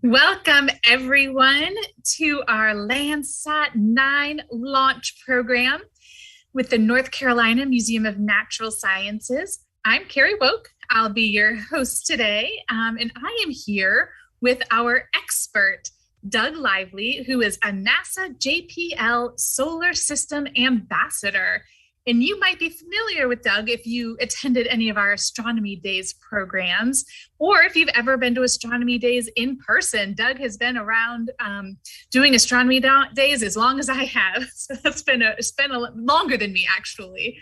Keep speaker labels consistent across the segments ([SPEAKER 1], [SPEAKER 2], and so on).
[SPEAKER 1] Welcome, everyone, to our Landsat 9 launch program with the North Carolina Museum of Natural Sciences. I'm Carrie Woke. I'll be your host today, and I am here with our expert, Doug Lively, who is a NASA JPL Solar System Ambassador. And you might be familiar with Doug if you attended any of our Astronomy Days programs, or if you've ever been to Astronomy Days in person. Doug has been around doing Astronomy Days as long as I have. So it's been longer than me, actually.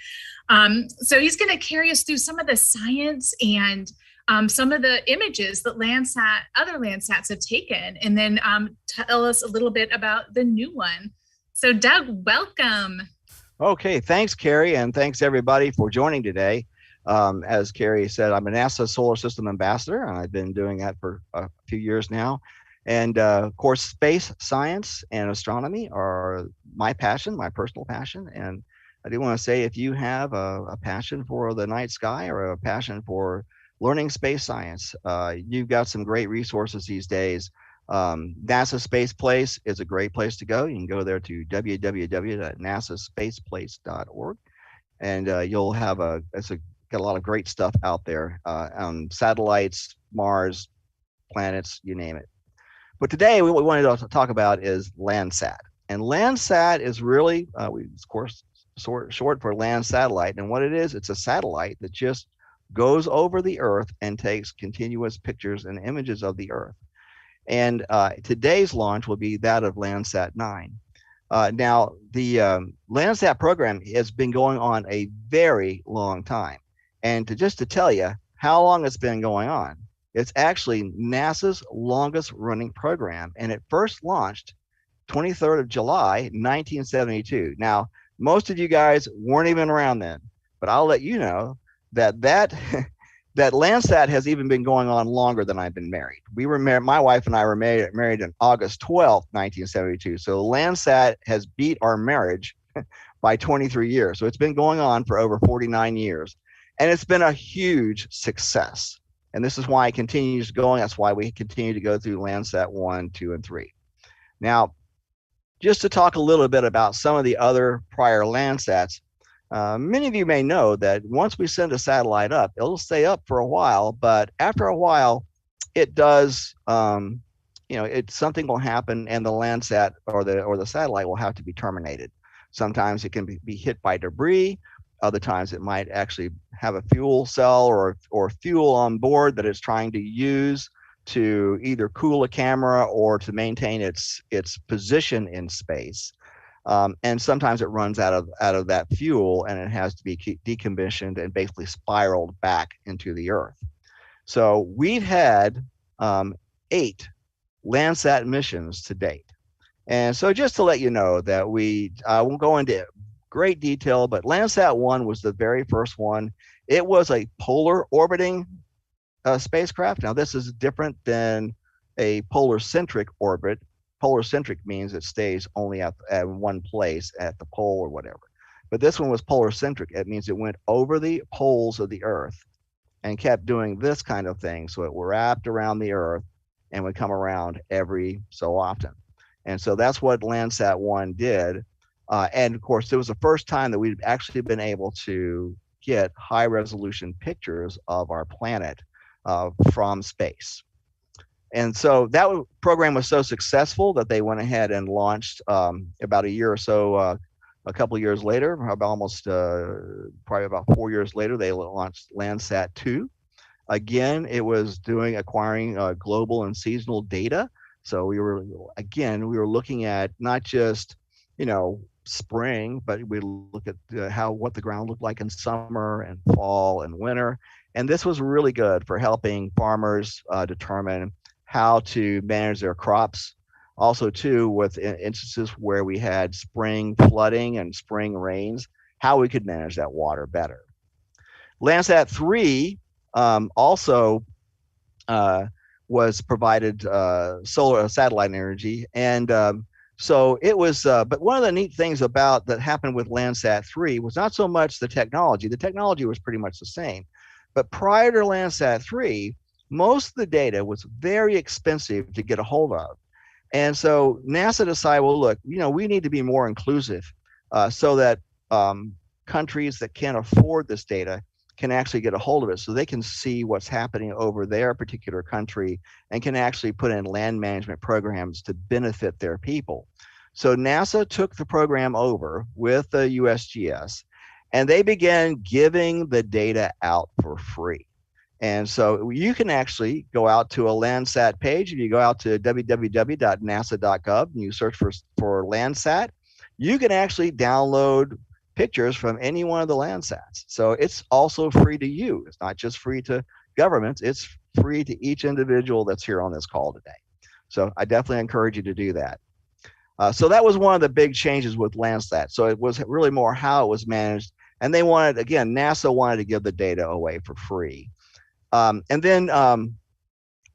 [SPEAKER 1] So he's going to carry us through some of the science and some of the images that other Landsats have taken, and then tell us a little bit about the new one. So Doug, welcome.
[SPEAKER 2] Okay, thanks, Carrie, and thanks everybody for joining today. As Carrie said, I'm a NASA Solar System Ambassador, and I've been doing that for a few years now. And of course, space science and astronomy are my passion, my personal passion. And I do want to say, if you have a passion for the night sky or a passion for learning space science, you've got some great resources these days. NASA Space Place is a great place to go. You can go there to www.nasaspaceplace.org, and you'll have got a lot of great stuff out there on satellites, Mars, planets, you name it. But today, what we wanted to talk about is Landsat, and Landsat is really, of course, short for land satellite. And what it is, it's a satellite that just goes over the Earth and takes continuous pictures and images of the Earth. And today's launch will be that of Landsat 9. Now, the Landsat program has been going on a very long time. And just to tell you how long it's been going on, it's actually NASA's longest running program. And it first launched 23rd of July, 1972. Now, most of you guys weren't even around then, but I'll let you know that Landsat has even been going on longer than I've been married. We were married, my wife and I were married on August 12th, 1972. So Landsat has beat our marriage by 23 years. So it's been going on for over 49 years. And it's been a huge success. And this is why it continues going. That's why we continue to go through Landsat 1, 2, and 3. Now, just to talk a little bit about some of the other prior Landsats, many of you may know that once we send a satellite up, it'll stay up for a while, but after a while, it does, something will happen and the Landsat or the satellite will have to be terminated. Sometimes it can be hit by debris. Other times it might actually have a fuel cell or fuel on board that it's trying to use to either cool a camera or to maintain its position in space. And sometimes it runs out of that fuel and it has to be decommissioned and basically spiraled back into the Earth. So we've had 8 Landsat missions to date. And so just to let you know that we won't go into great detail, but Landsat 1 was the very first one. It was a polar orbiting spacecraft. Now this is different than a polar-centric orbit. Polar-centric means it stays only at one place at the pole or whatever. But this one was polar-centric. It means it went over the poles of the Earth and kept doing this kind of thing. So it wrapped around the Earth and would come around every so often. And so that's what Landsat 1 did. And of course, it was the first time that we'd actually been able to get high-resolution pictures of our planet from space. And so that program was so successful that they went ahead and launched about a year or so, a couple of years later, probably about 4 years later, they launched Landsat 2. Again, it was acquiring global and seasonal data. So we were looking at not just, spring, but we look at what the ground looked like in summer and fall and winter. And this was really good for helping farmers determine how to manage their crops. Also, too, with instances where we had spring flooding and spring rains, how we could manage that water better. Landsat 3 also was provided solar satellite energy, and so it was. But one of the neat things that happened with Landsat 3 was not so much the technology. The technology was pretty much the same, but prior to Landsat 3, most of the data was very expensive to get a hold of. And so NASA decided, well, look, we need to be more inclusive so that countries that can't afford this data can actually get a hold of it, so they can see what's happening over their particular country and can actually put in land management programs to benefit their people. So NASA took the program over with the USGS, and they began giving the data out for free. And so you can actually go out to a Landsat page. If you go out to www.nasa.gov and you search for Landsat, you can actually download pictures from any one of the Landsats. So it's also free to you. It's not just free to governments, it's free to each individual that's here on this call today. So I definitely encourage you to do that. So that was one of the big changes with Landsat. So it was really more how it was managed. And they wanted, again, NASA wanted to give the data away for free. And then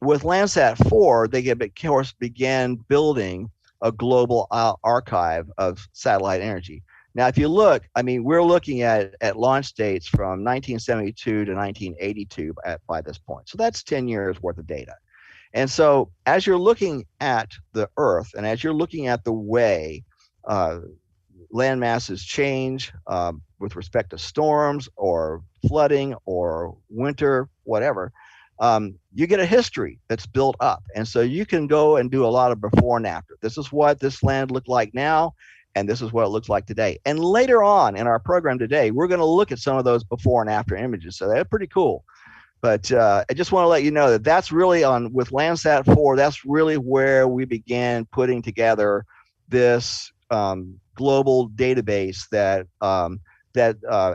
[SPEAKER 2] with Landsat 4, they of course began building a global archive of satellite energy. Now, if you look, I mean, we're looking at launch dates from 1972 to 1982 by this point. So that's 10 years worth of data. And so as you're looking at the Earth and as you're looking at the way land masses change with respect to storms or flooding or winter, whatever, you get a history that's built up. And so you can go and do a lot of before and after. This is what this land looked like now, and this is what it looks like today. And later on in our program today, we're going to look at some of those before and after images. So they're pretty cool. But I just want to let you know that that's really with Landsat 4, that's really where we began putting together this global database that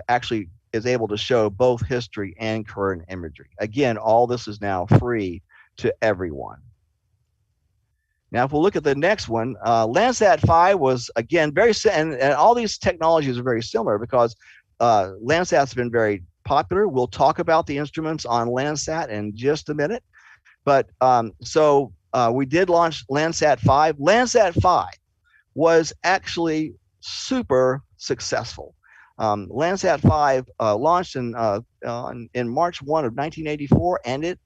[SPEAKER 2] actually is able to show both history and current imagery. Again, all this is now free to everyone. Now, if we'll look at the next one, Landsat 5 was, again, and all these technologies are very similar because Landsat's been very popular. We'll talk about the instruments on Landsat in just a minute. But we did launch Landsat 5. Landsat 5 was actually super successful. Landsat 5 launched in March 1 of 1984, and it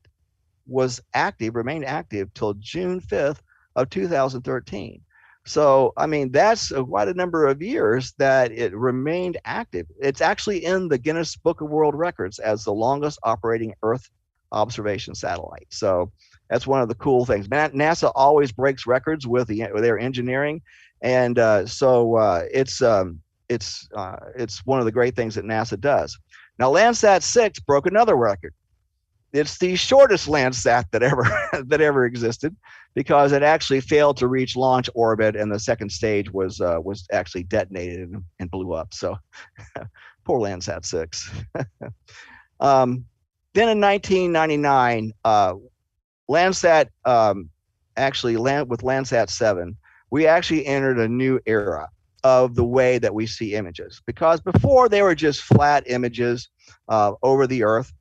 [SPEAKER 2] was remained active till June 5th of 2013. So, I mean, that's quite a number of years that it remained active. It's actually in the Guinness Book of World Records as the longest operating Earth observation satellite. So that's one of the cool things. NASA always breaks records with their engineering, and it's one of the great things that NASA does. Now, Landsat 6 broke another record. It's the shortest Landsat that ever existed, because it actually failed to reach launch orbit, and the second stage was actually detonated and blew up. So poor Landsat 6. Then in 1999, Landsat with Landsat 7, we actually entered a new era of the way that we see images, because before they were just flat images over the Earth.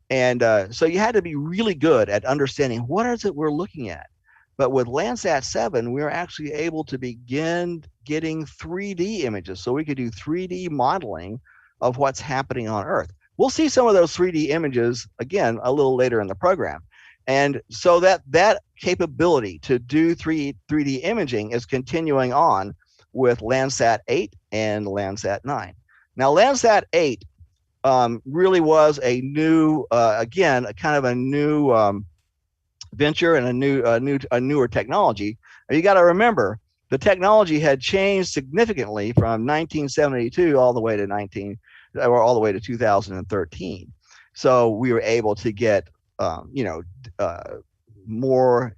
[SPEAKER 2] And so you had to be really good at understanding what is it we're looking at. But with Landsat 7, we were actually able to begin getting 3D images. So we could do 3D modeling of what's happening on Earth. We'll see some of those 3D images, again, a little later in the program. And so that capability to do 3D imaging is continuing on with Landsat 8 and Landsat 9. Now, Landsat 8 really was a new, again, kind of a new venture and a newer technology. And you got to remember, the technology had changed significantly from 1972 all the way to 2013. So we were able to get more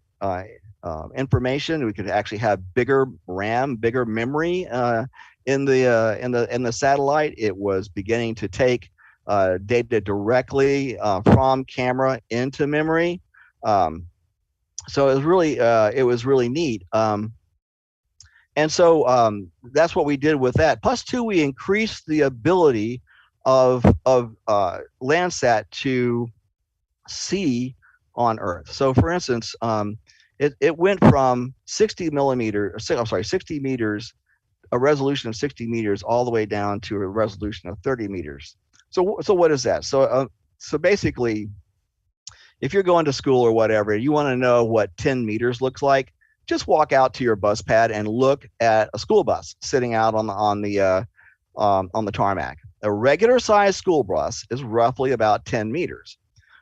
[SPEAKER 2] information. We could actually have bigger RAM, bigger memory in the satellite. It was beginning to take data directly from camera into memory. So it was really neat. And so that's what we did with that. Plus, too, we increased the ability of Landsat to see on Earth. So, for instance, it went from 60 meters, a resolution of 60 meters, all the way down to a resolution of 30 meters. So what is that? So basically, if you're going to school or whatever, you want to know what 10 meters looks like, just walk out to your bus pad and look at a school bus sitting out on the tarmac. A regular sized school bus is roughly about 10 meters.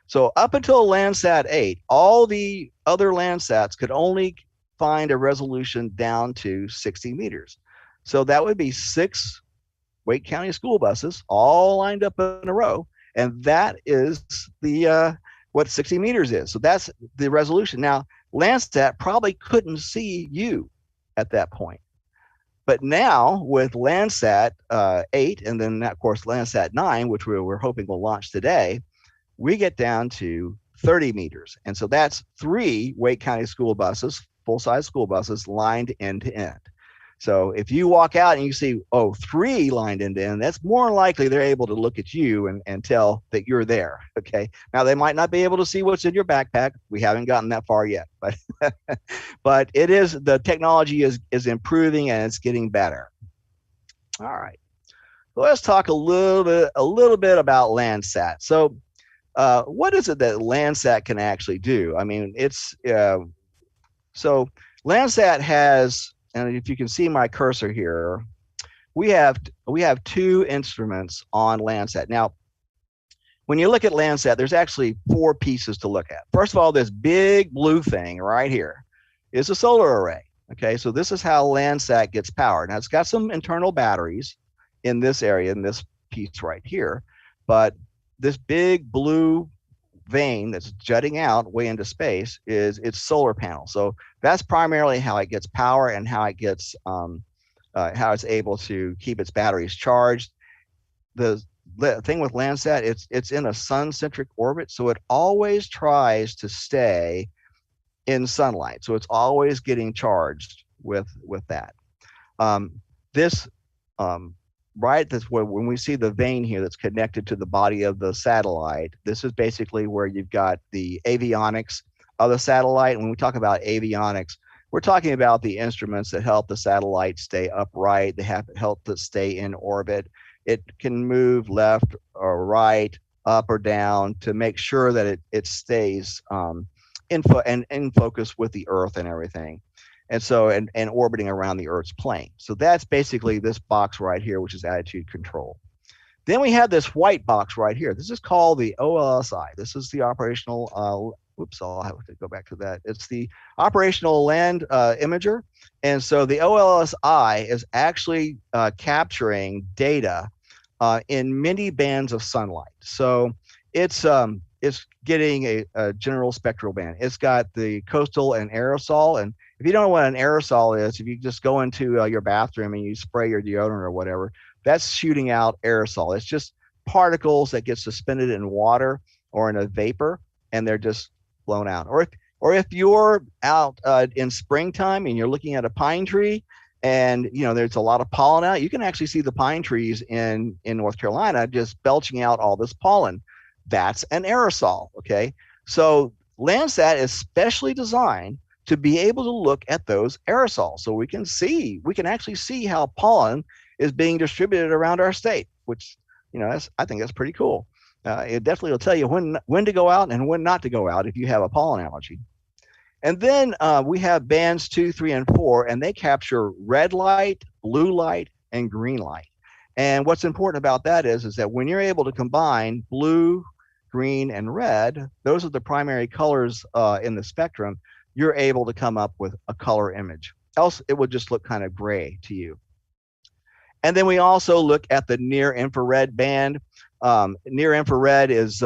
[SPEAKER 2] So up until Landsat 8, all the other Landsats could only find a resolution down to 60 meters. So that would be 6 Wake County school buses all lined up in a row, and that is the what 60 meters is. So that's the resolution. Now, Landsat probably couldn't see you at that point. But now with Landsat 8, and then of course Landsat 9, which we're hoping will launch today, we get down to 30 meters. And so that's 3 Wake County school buses, full-size school buses, lined end to end. So if you walk out and you see, 3 lined end to end, that's more likely they're able to look at you and tell that you're there, okay? Now, they might not be able to see what's in your backpack. We haven't gotten that far yet, but but it is, the technology is improving and it's getting better. All right, so let's talk a little bit about Landsat. So what is it that Landsat can actually do? I mean, it's, so Landsat has, and if you can see my cursor here, we have 2 instruments on Landsat. Now, when you look at Landsat, there's actually 4 pieces to look at. First of all, this big blue thing right here is a solar array. Okay, so this is how Landsat gets power. Now, it's got some internal batteries in this area, in this piece right here, but this big blue vein that's jutting out way into space is its solar panel. So that's primarily how it gets power and how it gets how it's able to keep its batteries charged. The thing with Landsat, it's in a sun-centric orbit, so it always tries to stay in sunlight. So it's always getting charged with that. Right, that's where, when we see the vein here that's connected to the body of the satellite, this is basically where you've got the avionics of the satellite. And when we talk about avionics, we're talking about the instruments that help the satellite stay upright. They help it stay in orbit. It can move left or right, up or down to make sure that it stays in focus with the Earth and everything. And so, and orbiting around the Earth's plane. So that's basically this box right here, which is attitude control. Then we have this white box right here. This is called the OLSI. This is the operational, I'll have to go back to that. It's the operational land imager. And so the OLSI is actually capturing data in many bands of sunlight. So it's getting a general spectral band. It's got the coastal and aerosol. And if you don't know what an aerosol is, if you just go into your bathroom and you spray your deodorant or whatever, that's shooting out aerosol. It's just particles that get suspended in water or in a vapor, and they're just blown out. Or if you're out in springtime and you're looking at a pine tree and there's a lot of pollen out, you can actually see the pine trees in North Carolina just belching out all this pollen. That's an aerosol, okay? So Landsat is specially designed to be able to look at those aerosols. So we can actually see how pollen is being distributed around our state, which, I think that's pretty cool. It definitely will tell you when to go out and when not to go out if you have a pollen allergy. And then we have bands 2, 3, and 4, and they capture red light, blue light, and green light. And what's important about that is that when you're able to combine blue, green, and red, those are the primary colors in the spectrum, you're able to come up with a color image. Else it would just look kind of gray to you. And then we also look at the near infrared band. Near infrared is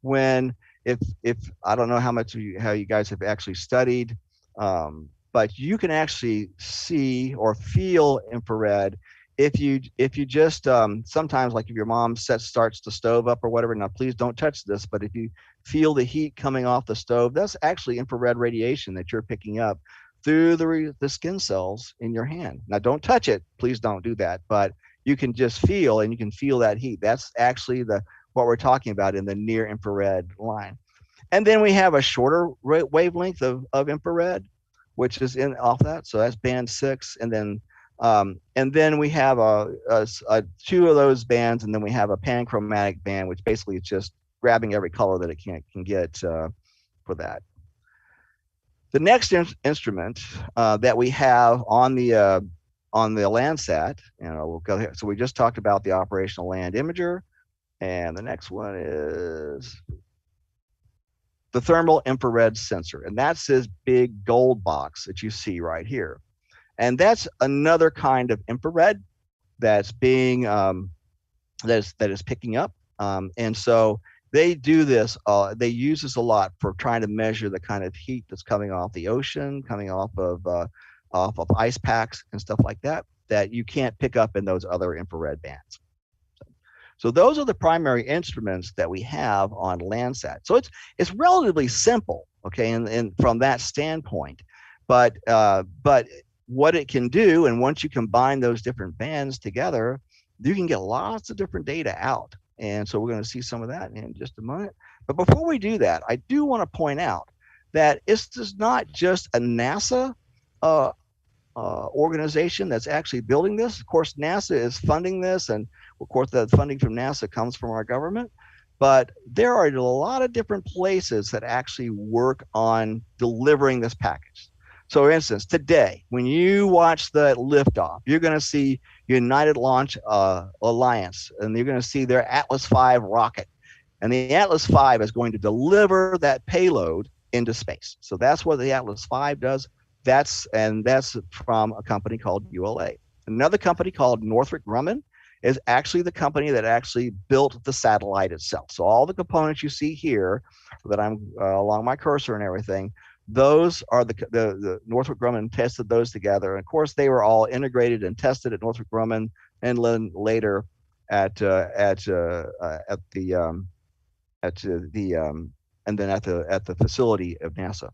[SPEAKER 2] when, if I don't know how you guys have actually studied, but you can actually see or feel infrared if you just sometimes, like if your mom starts the stove up or whatever. Now please don't touch this, but if you feel the heat coming off the stove, that's actually infrared radiation that you're picking up through the skin cells in your hand. Now don't touch it, please don't do that, but you can just feel, and you can feel that heat. That's actually what we're talking about in the near infrared line. And then we have a shorter wavelength of infrared, which is off that. So that's band 6. And then we have 2 of those bands, and then we have a panchromatic band, which basically is just grabbing every color that it can get for that. The next instrument that we have on the Landsat, we'll go here. So we just talked about the operational land imager, and the next one is the thermal infrared sensor, and that's this big gold box that you see right here, and that's another kind of infrared that's being that is picking up, and so they do this. They use this a lot for trying to measure the kind of heat that's coming off the ocean, coming off of ice packs and stuff like that, that you can't pick up in those other infrared bands. So those are the primary instruments that we have on Landsat. So it's relatively simple, okay, and from that standpoint. But what it can do, and once you combine those different bands together, you can get lots of different data out. And so we're going to see some of that in just a moment. But before we do that, I do want to point out that this is not just a NASA organization that's actually building this. Of course, NASA is funding this, and of course, the funding from NASA comes from our government. But there are a lot of different places that actually work on delivering this package. So, for instance, today, when you watch the liftoff, you're going to see United Launch Alliance, and you're going to see their Atlas V rocket. And the Atlas V is going to deliver that payload into space. So that's what the Atlas V does. That's from a company called ULA. Another company called Northrop Grumman is actually the company that actually built the satellite itself. So all the components you see here that I'm along my cursor and everything, those are the Northrop Grumman tested those together. And of course, they were all integrated and tested at Northrop Grumman, and then later at the facility of NASA.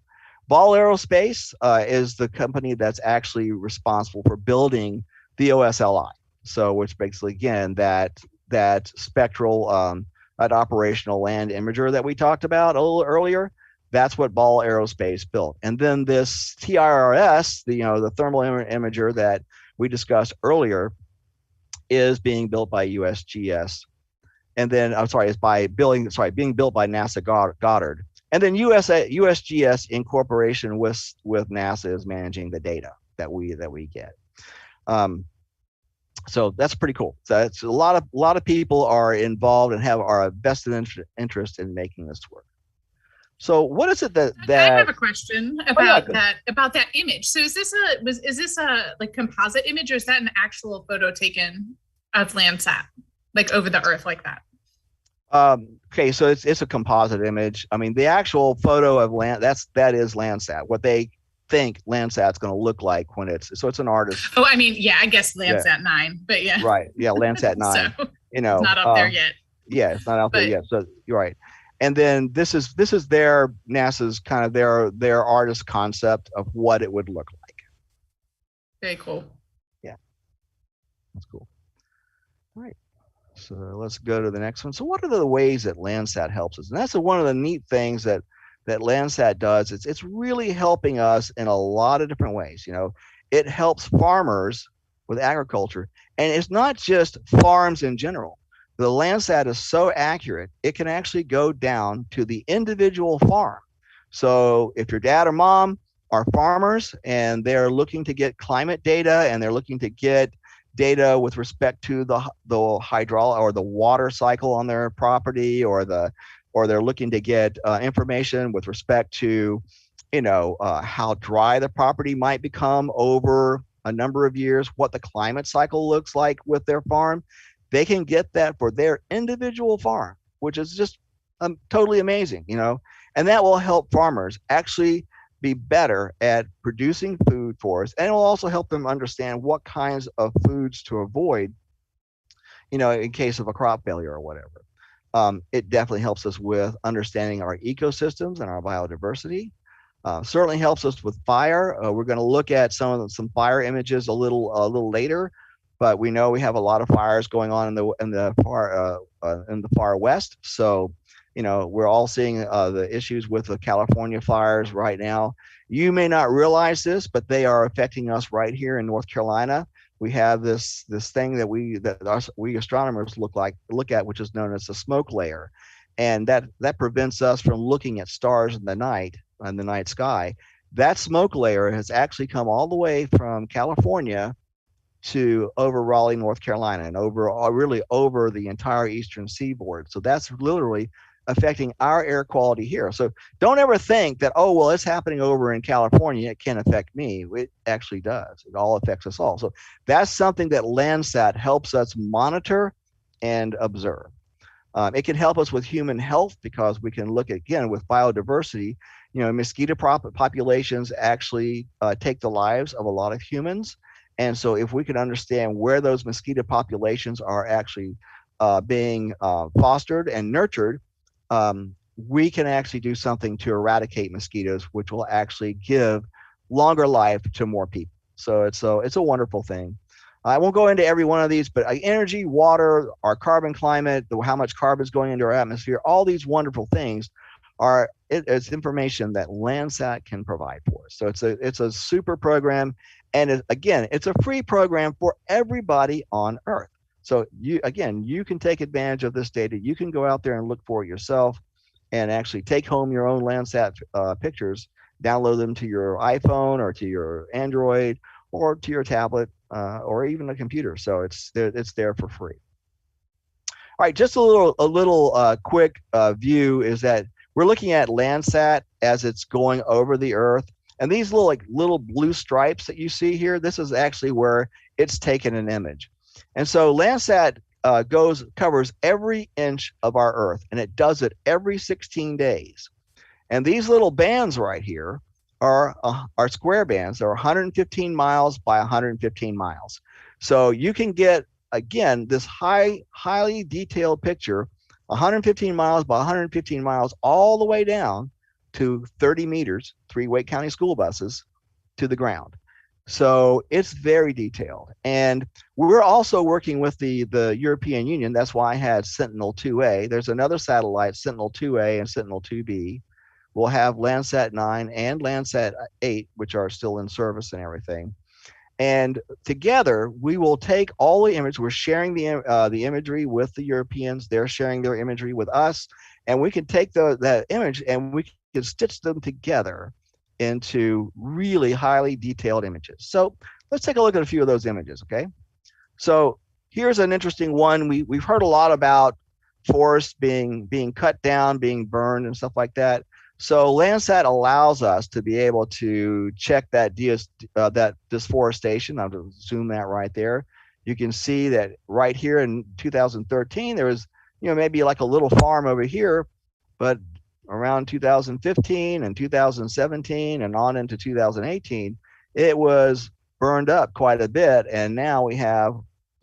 [SPEAKER 2] Ball Aerospace is the company that's actually responsible for building the OSLI. So, which basically, again, that spectral, that operational land imager that we talked about a little earlier, that's what Ball Aerospace built. And then this TIRS, the thermal imager that we discussed earlier, is being built by USGS. And then, being built by NASA Goddard. And then USGS in cooperation with NASA is managing the data that we get. So that's pretty cool. So it's a lot of people are involved and are a vested interest in making this work. So what is it that
[SPEAKER 1] I have a question about that image. So is this a like composite image, or is that an actual photo taken of Landsat, like over the Earth like that?
[SPEAKER 2] Okay, so it's a composite image. I mean, the actual photo of that is Landsat. What they think Landsat's going to look like when it's an artist.
[SPEAKER 1] Oh, I mean, yeah, I guess Landsat 9, but yeah.
[SPEAKER 2] Right, yeah, Landsat 9.
[SPEAKER 1] So, it's not up there yet.
[SPEAKER 2] Yeah, it's not out there yet. So you're right. And then this is their NASA's kind of their artist concept of what it would look like.
[SPEAKER 1] Very cool.
[SPEAKER 2] Yeah, that's cool. All right. So let's go to the next one. So what are the ways that Landsat helps us? And that's one of the neat things that Landsat does. It's really helping us in a lot of different ways. It helps farmers with agriculture, and it's not just farms in general. The Landsat is so accurate, it can actually go down to the individual farm. So if your dad or mom are farmers and they're looking to get climate data, and they're looking to get data with respect to the hydraulic or the water cycle on their property, or they're looking to get information with respect to, how dry the property might become over a number of years, what the climate cycle looks like with their farm, they can get that for their individual farm, which is just totally amazing, and that will help farmers actually be better at producing food for us, and it will also help them understand what kinds of foods to avoid, in case of a crop failure or whatever. It definitely helps us with understanding our ecosystems and our biodiversity. Certainly helps us with fire. We're going to look at some fire images a little later, but we know we have a lot of fires going on in the far west. So, we're all seeing the issues with the California fires right now. You may not realize this, but they are affecting us right here in North Carolina. We have this thing that we astronomers look at, which is known as the smoke layer. and that prevents us from looking at stars in the night sky. That smoke layer has actually come all the way from California to over Raleigh, North Carolina, and over really over the entire eastern seaboard. So that's literally affecting our air quality here. So don't ever think that, oh, well, it's happening over in California, it can't affect me. It actually does. It all affects us all. So that's something that Landsat helps us monitor and observe. It can help us with human health because we can look again with biodiversity. Mosquito populations actually take the lives of a lot of humans. And so if we can understand where those mosquito populations are actually being fostered and nurtured, we can actually do something to eradicate mosquitoes, which will actually give longer life to more people. So it's a wonderful thing. I won't go into every one of these, but energy, water, our carbon climate, how much carbon is going into our atmosphere, all these wonderful things it's information that Landsat can provide for us. So it's a super program, and again, it's a free program for everybody on Earth. So you can take advantage of this data. You can go out there and look for it yourself, and actually take home your own Landsat pictures, download them to your iPhone or to your Android or to your tablet or even a computer. So it's there for free. All right, just a little quick view is that we're looking at Landsat as it's going over the Earth, and these little blue stripes that you see here, this is actually where it's taken an image. And so Landsat covers every inch of our Earth, and it does it every 16 days. And these little bands right here are square bands. They're 115 miles by 115 miles. So you can get, again, this highly detailed picture, 115 miles by 115 miles, all the way down to 30 meters, 3 Wake County school buses to the ground. So it's very detailed. And we're also working with the European Union. That's why I had Sentinel 2A. There's another satellite, Sentinel 2A and Sentinel 2B. We'll have Landsat 9 and Landsat 8, which are still in service and everything. And together, we will take all the images. We're sharing the imagery with the Europeans. They're sharing their imagery with us. And we can take that image and we can stitch them together into really highly detailed images. So let's take a look at a few of those images, okay? So here's an interesting one. We've heard a lot about forests being cut down, being burned and stuff like that. So Landsat allows us to be able to check that deforestation. I'll zoom that right there. You can see that right here in 2013, there was, maybe like a little farm over here, but around 2015 and 2017 and on into 2018, it was burned up quite a bit. And now we have,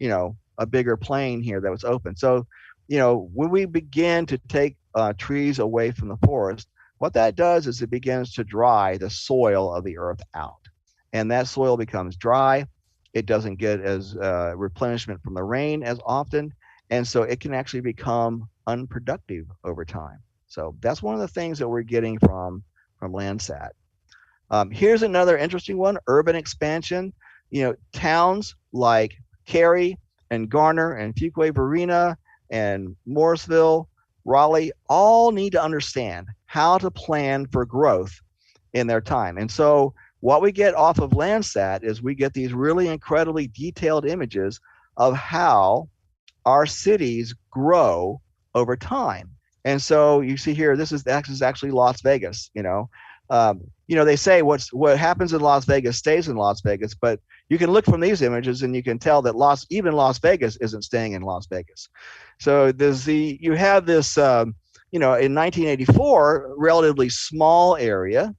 [SPEAKER 2] a bigger plain here that was open. So, when we begin to take trees away from the forest, what that does is it begins to dry the soil of the earth out. And that soil becomes dry. It doesn't get as replenishment from the rain as often. And so it can actually become unproductive over time. So that's one of the things that we're getting from Landsat. Here's another interesting one, urban expansion. Towns like Cary and Garner and Fuquay-Varina and Morrisville, Raleigh, all need to understand how to plan for growth in their time. And so what we get off of Landsat is we get these really incredibly detailed images of how our cities grow over time. And so you see here, this is actually Las Vegas. They say what happens in Las Vegas stays in Las Vegas, but you can look from these images and you can tell that even Las Vegas isn't staying in Las Vegas. So you have this, in 1984, relatively small area,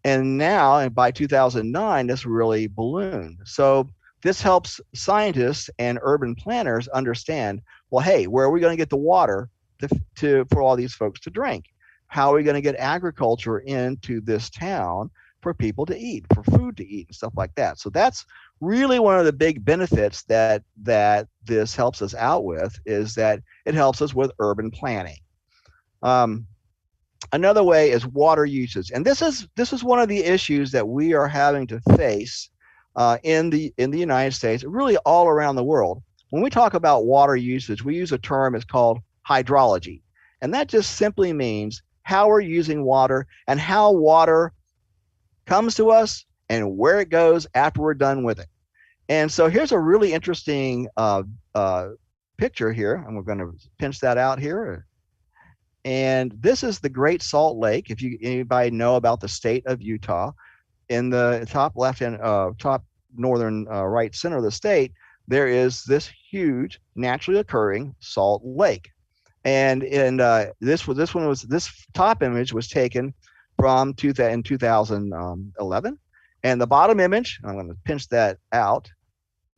[SPEAKER 2] and now, and by 2009, this really ballooned. So this helps scientists and urban planners understand, well, hey, where are we going to get the water for all these folks to drink? How are we going to get agriculture into this town for people to eat, for food to eat and stuff like that? So that's really one of the big benefits that this helps us out with, is that it helps us with urban planning. Another way is water usage, and this is one of the issues that we are having to face in the United States, really all around the world. When we talk about water usage, we use a term, it's called hydrology. And that just simply means how we're using water and how water comes to us and where it goes after we're done with it. And so here's a really interesting picture here, and we're going to pinch that out here. And this is the Great Salt Lake. If anybody know about the state of Utah, in the top left and top northern right center of the state, there is this huge naturally occurring salt lake. And this top image was taken from in 2011, and the bottom image, I'm going to pinch that out,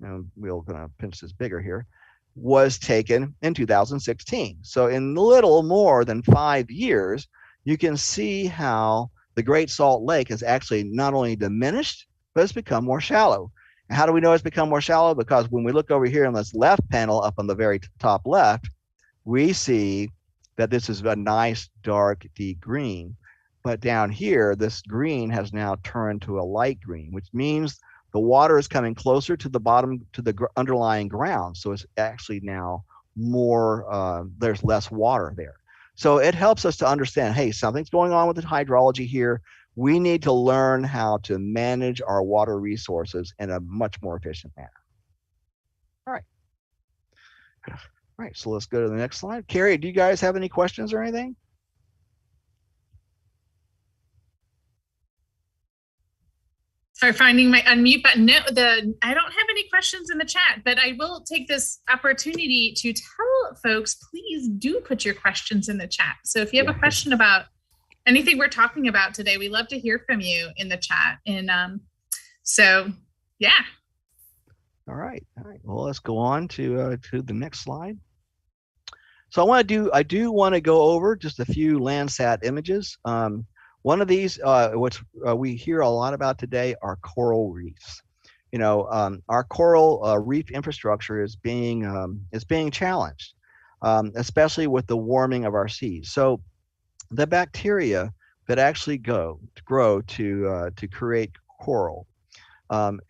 [SPEAKER 2] and we're going to pinch this bigger here, was taken in 2016. So in little more than 5 years, you can see how the Great Salt Lake has actually not only diminished, but it's become more shallow. And how do we know it's become more shallow? Because when we look over here on this left panel up on the very top left, we see that this is a nice dark deep green. But down here, this green has now turned to a light green, which means the water is coming closer to the bottom, to the underlying ground. So it's actually now more, there's less water there. So it helps us to understand, hey, something's going on with the hydrology here. We need to learn how to manage our water resources in a much more efficient manner. All right. All right, so let's go to the next slide. Carrie, do you guys have any questions or anything?
[SPEAKER 1] Sorry, finding my unmute button. No, I don't have any questions in the chat, but I will take this opportunity to tell folks, please do put your questions in the chat. So if you have a question about anything we're talking about today, we love to hear from you in the chat. And so, yeah.
[SPEAKER 2] All right. Well, let's go on to the next slide. So I do want to go over just a few Landsat images. One of these, which we hear a lot about today, are coral reefs. You know, our coral reef infrastructure is being challenged, especially with the warming of our seas. So the bacteria that actually grow to create coral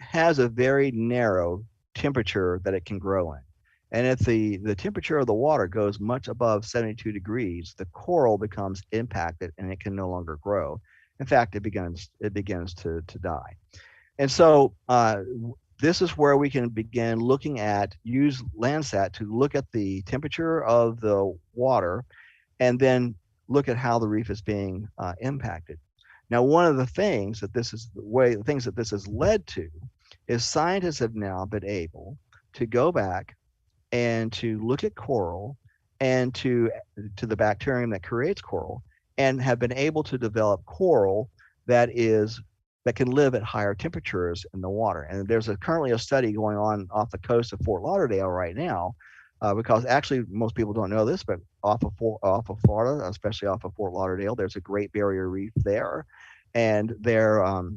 [SPEAKER 2] has a very narrow temperature that it can grow in. And if the temperature of the water goes much above 72 degrees, the coral becomes impacted and it can no longer grow. In fact, it begins to die. And so this is where we can begin looking at, use Landsat to look at the temperature of the water and then look at how the reef is being impacted. Now, one of the things that this has led to is scientists have now been able to go back and to look at coral and to the bacterium that creates coral, and have been able to develop coral that can live at higher temperatures in the water. And there's currently a study going on off the coast of Fort Lauderdale right now, because actually most people don't know this, but off of Florida, especially off of Fort Lauderdale, there's a Great Barrier Reef there, and the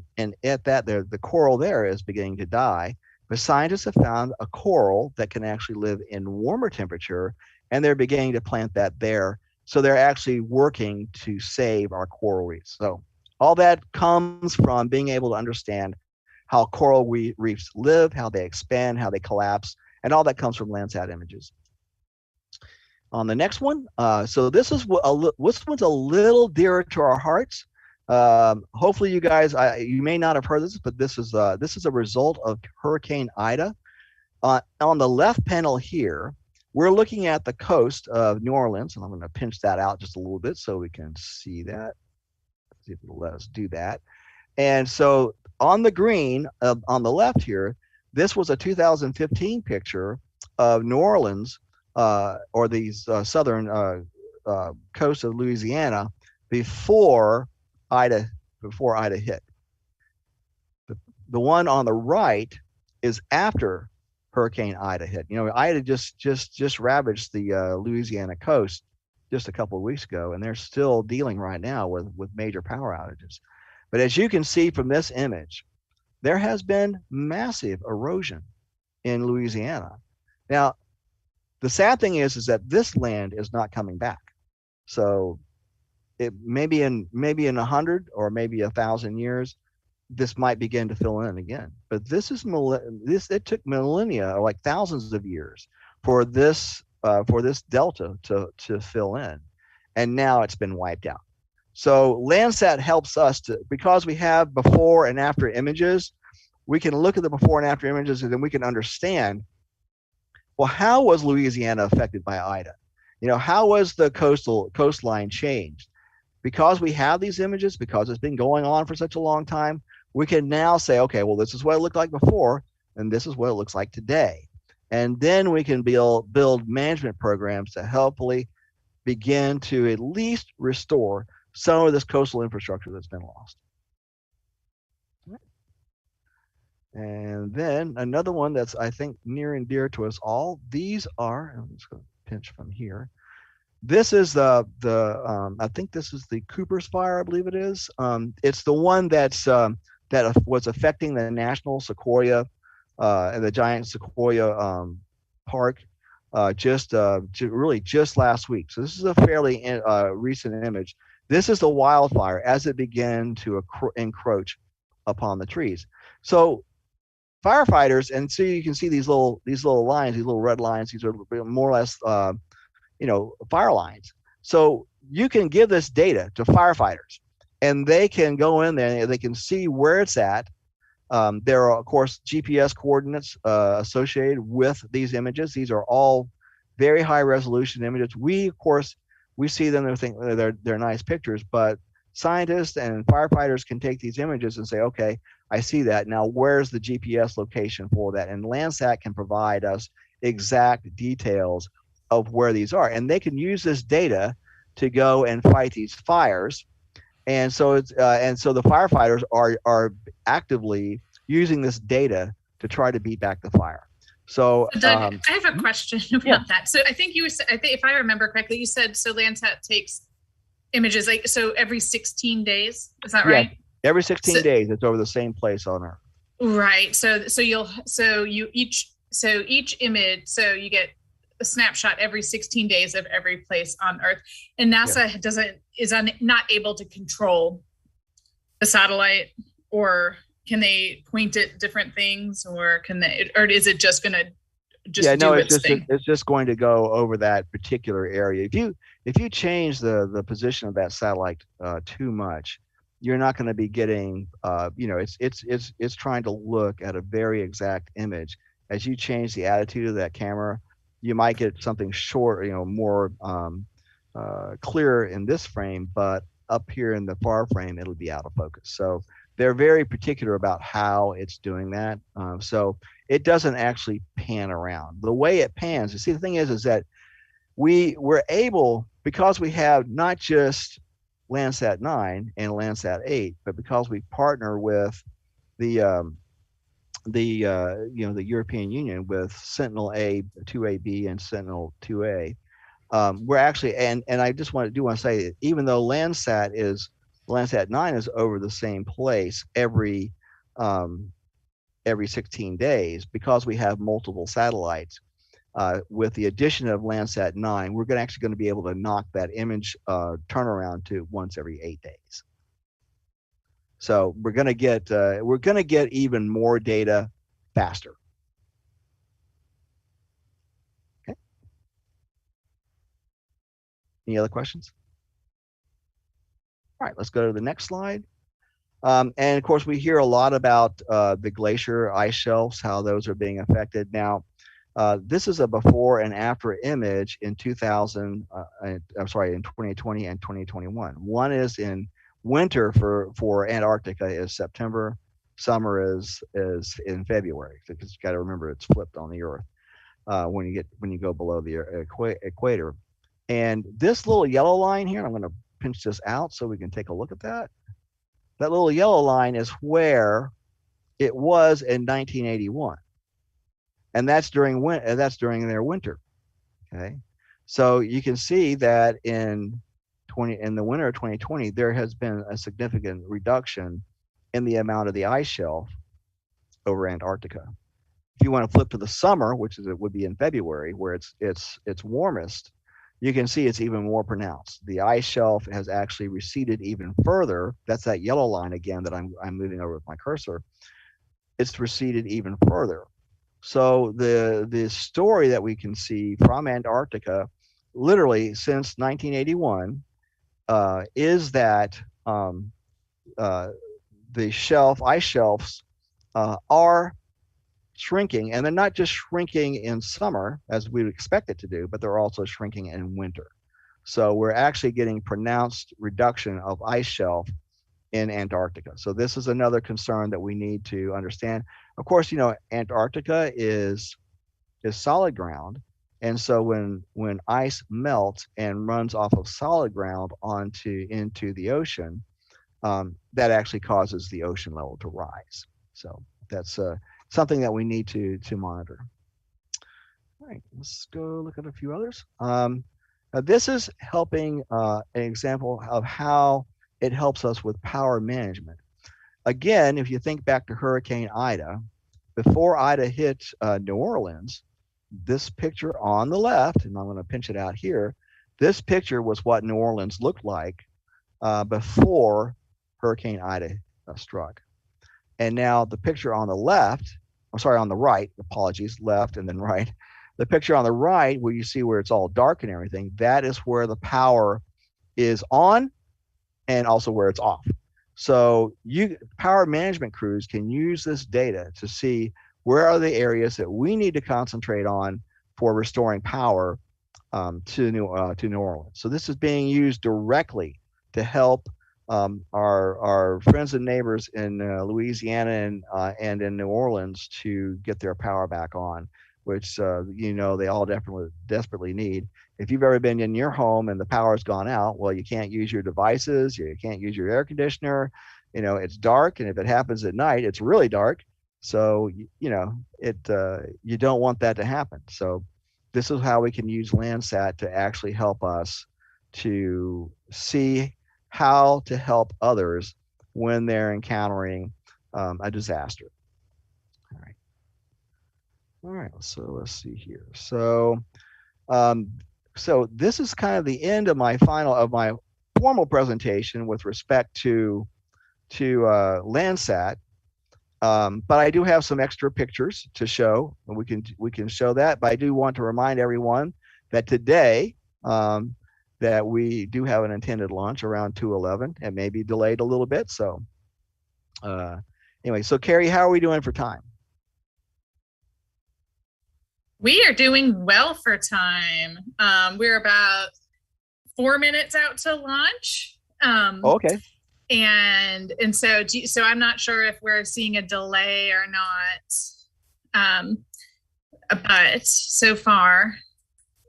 [SPEAKER 2] coral there is beginning to die. But scientists have found a coral that can actually live in warmer temperature, and they're beginning to plant that there. So they're actually working to save our coral reefs. So all that comes from being able to understand how coral reefs live, how they expand, how they collapse, and all that comes from Landsat images. On the next one, so this one's a little dearer to our hearts. Hopefully you guys, you may not have heard this, but this is a result of Hurricane Ida. On the left panel here, we're looking at the coast of New Orleans, and I'm going to pinch that out just a little bit so we can see that. Let's see if it'll let us do that. And so on the green, on the left here, this was a 2015 picture of New Orleans, or these southern coast of Louisiana before Ida hit. The one on the right is after Hurricane Ida hit. You know, Ida just ravaged the Louisiana coast just a couple of weeks ago, and they're still dealing right now with major power outages. But as you can see from this image, there has been massive erosion in Louisiana. Now, the sad thing is that this land is not coming back. So it maybe in 100 or maybe 1,000 years, this might begin to fill in again. But it took millennia, or like thousands of years, for this delta to fill in. and now it's been wiped out. So Landsat helps us to, because we have before and after images, we can look at the before and after images, and then we can understand, well, how was Louisiana affected by Ida? How was the coastline changed? Because we have these images, because it's been going on for such a long time, we can now say, okay, well, this is what it looked like before, and this is what it looks like today. And then we can build management programs to hopefully begin to at least restore some of this coastal infrastructure that's been lost. And then another one that's, I think, near and dear to us all. These are, I'm just going to pinch from here. This is I think this is the Cooper's fire, I believe it is. It's the one that was affecting the national sequoia and the giant sequoia park really just last week. So this is a fairly recent image. This is the wildfire as it began to encroach upon the trees. So firefighters, and so you can see these little lines, these little red lines. These are more or less fire lines. So you can give this data to firefighters, and they can go in there and they can see where it's at. There are, of course, GPS coordinates associated with these images. These are all very high resolution images. We see them and think they're nice pictures, but scientists and firefighters can take these images and say, okay, I see that. Now, where's the GPS location for that? And Landsat can provide us exact details of where these are. And they can use this data to go and fight these fires. And so the firefighters are actively using this data to try to beat back the fire. So
[SPEAKER 1] Doug, I have a question about that. So I think if I remember correctly, you said, so Landsat takes images every 16 days. Is that right?
[SPEAKER 2] Every 16 days, it's over the same place on Earth.
[SPEAKER 1] Right. So each image, so you get a snapshot every 16 days of every place on Earth. And NASA is not able to control the satellite, or can they point at different things, or is it just going to do its thing?
[SPEAKER 2] It's just going to go over that particular area. If you change the position of that satellite too much, you're not going to be getting it's trying to look at a very exact image. As you change the attitude of that camera, you might get something short, more clearer in this frame, but up here in the far frame, it'll be out of focus. So they're very particular about how it's doing that. So it doesn't actually pan around. The way it pans, you see, the thing is that we're able, because we have not just Landsat 9 and Landsat 8, but because we partner with the European Union with Sentinel A, 2AB, and Sentinel 2A, we're actually, and I just want to say that even though Landsat 9 is over the same place every 16 days, because we have multiple satellites. With the addition of Landsat 9, we're actually going to be able to knock that image turnaround to once every 8 days. So we're going to get even more data faster. Okay. Any other questions? All right, let's go to the next slide. And of course, we hear a lot about the glacier ice shelves, how those are being affected. Now, this is a before and after image in 2020 and 2021. One is in winter for Antarctica is September. Summer is in February, because you got to remember it's flipped on the Earth when you go below the equator. And this little yellow line here, I'm going to pinch this out so we can take a look at that. That little yellow line is where it was in 1981. And that's during their winter. Okay, so you can see that in the winter of 2020, there has been a significant reduction in the amount of the ice shelf over Antarctica. If you want to flip to the summer, which would be in February, where it's warmest, you can see it's even more pronounced. The ice shelf has actually receded even further. That's that yellow line again that I'm moving over with my cursor. It's receded even further. So the story that we can see from Antarctica literally since 1981 is that the ice shelves are shrinking, and they're not just shrinking in summer as we would expect it to do, but they're also shrinking in winter. So we're actually getting pronounced reduction of ice shelf in Antarctica. So this is another concern that we need to understand. Of course, Antarctica is solid ground. And so when ice melts and runs off of solid ground into the ocean, that actually causes the ocean level to rise. So that's something that we need to monitor. All right, let's go look at a few others. This is helping an example of how it helps us with power management. Again, if you think back to Hurricane Ida, before Ida hit New Orleans, this picture on the left, and I'm going to pinch it out here, this picture was what New Orleans looked like before Hurricane Ida struck. And now the picture on the left, I'm sorry, on the right, apologies, left and then right. The picture on the right, where you see where it's all dark and everything, that is where the power is on and also where it's off. So power management crews can use this data to see where are the areas that we need to concentrate on for restoring power to New Orleans. So this is being used directly to help our friends and neighbors in Louisiana and in New Orleans to get their power back on, which they all desperately need. If you've ever been in your home and the power's gone out, well, you can't use your devices, you can't use your air conditioner. It's dark, and if it happens at night, it's really dark. So you don't want that to happen. So this is how we can use Landsat to actually help us to see how to help others when they're encountering a disaster. All right, so let's see here. So this is kind of the end of my formal presentation with respect to Landsat. But I do have some extra pictures to show, and we can show that. But I do want to remind everyone that today that we do have an intended launch around 2:11. It may be delayed a little bit. So anyway, so Carrie, how are we doing for time?
[SPEAKER 1] We are doing well for time. We're about 4 minutes out to launch.
[SPEAKER 2] Okay.
[SPEAKER 1] And so I'm not sure if we're seeing a delay or not. But so far,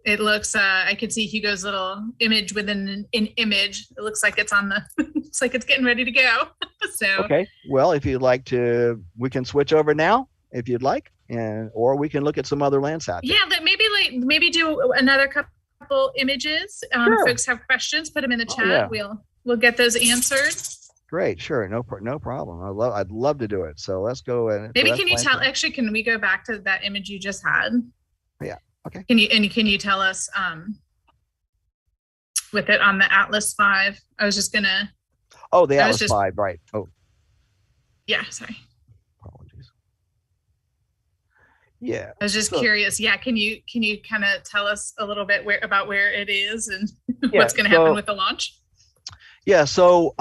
[SPEAKER 1] it looks. I could see Hugo's little image within an image. It looks like it's on the. Looks like it's getting ready to go. So
[SPEAKER 2] okay. Well, if you'd like to, we can switch over now if you'd like, or we can look at some other Landsat.
[SPEAKER 1] Yeah, maybe do another couple images.
[SPEAKER 2] Sure.
[SPEAKER 1] Folks have questions, put them in the chat. Yeah. We'll get those answered.
[SPEAKER 2] Great, sure, no problem. I'd love to do it. So let's go and
[SPEAKER 1] maybe can you tell? Actually, can we go back to that image you just had?
[SPEAKER 2] Yeah. Okay.
[SPEAKER 1] Can you tell us with it on the Atlas V? I was just gonna.
[SPEAKER 2] Oh, the Atlas V, right? Oh.
[SPEAKER 1] Yeah. Sorry.
[SPEAKER 2] Apologies. Yeah.
[SPEAKER 1] I was just curious. Yeah. Can you kind of tell us a little bit about where it is and what's going to happen with the launch?
[SPEAKER 2] Yeah, so